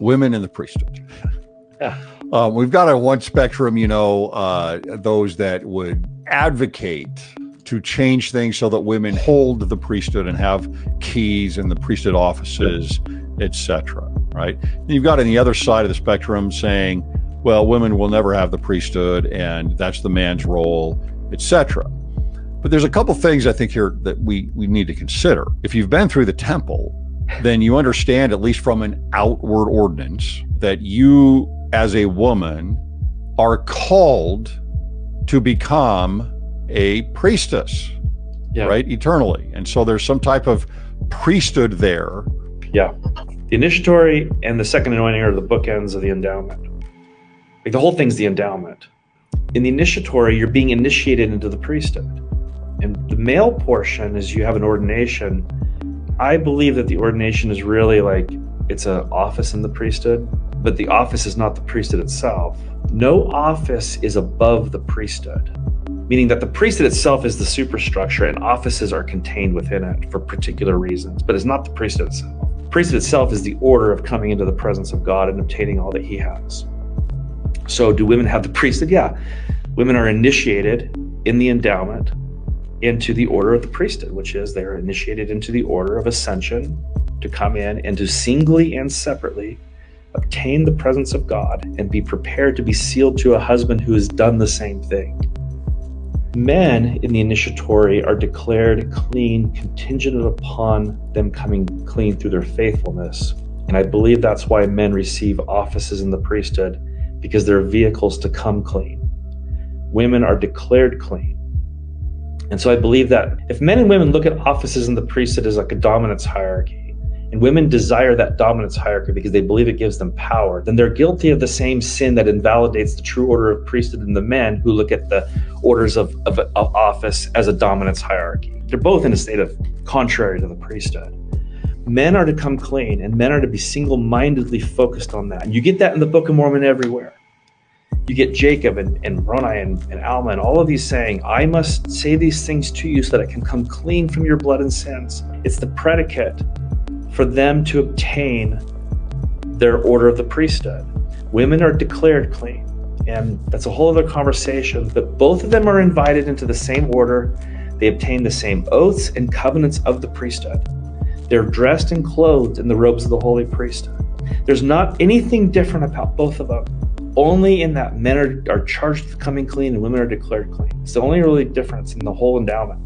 women in the priesthood. Yeah. We've got on one spectrum, those that would advocate to change things so that women hold the priesthood and have keys in the priesthood offices, etc. Right? And you've got on the other side of the spectrum saying, well, women will never have the priesthood and that's the man's role, etc. But there's a couple things I think here that we need to consider. If you've been through the temple, then you understand, at least from an outward ordinance, that you as a woman are called to become a priestess, right? Eternally. And so there's some type of priesthood there. Yeah. The initiatory and the second anointing are the bookends of the endowment. Like the whole thing's the endowment. In the initiatory, you're being initiated into the priesthood. And the male portion is you have an ordination. I believe that the ordination is really like, it's an office in the priesthood, but the office is not the priesthood itself. No office is above the priesthood, meaning that the priesthood itself is the superstructure and offices are contained within it for particular reasons, but it's not the priesthood itself. The priesthood itself is the order of coming into the presence of God and obtaining all that he has. So do women have the priesthood? Yeah. Women are initiated in the endowment into the order of the priesthood, which is they're initiated into the order of ascension to come in and to singly and separately obtain the presence of God and be prepared to be sealed to a husband who has done the same thing. Men in the initiatory are declared clean contingent upon them coming clean through their faithfulness. And I believe that's why men receive offices in the priesthood, because they're vehicles to come clean. Women are declared clean. And so I believe that if men and women look at offices in the priesthood as like a dominance hierarchy, and women desire that dominance hierarchy because they believe it gives them power, then they're guilty of the same sin that invalidates the true order of priesthood in the men who look at the orders of office as a dominance hierarchy. They're both in a state of contrary to the priesthood. Men are to come clean, and men are to be single-mindedly focused on that. And you get that in the Book of Mormon everywhere. You get Jacob and Moroni and Alma and all of these saying, I must say these things to you so that I can come clean from your blood and sins. It's the predicate for them to obtain their order of the priesthood. Women are declared clean, and that's a whole other conversation, but both of them are invited into the same order. They obtain the same oaths and covenants of the priesthood. They're dressed and clothed in the robes of the holy priesthood. There's not anything different about both of them, only in that men are charged with coming clean and women are declared clean. It's the only really difference in the whole endowment.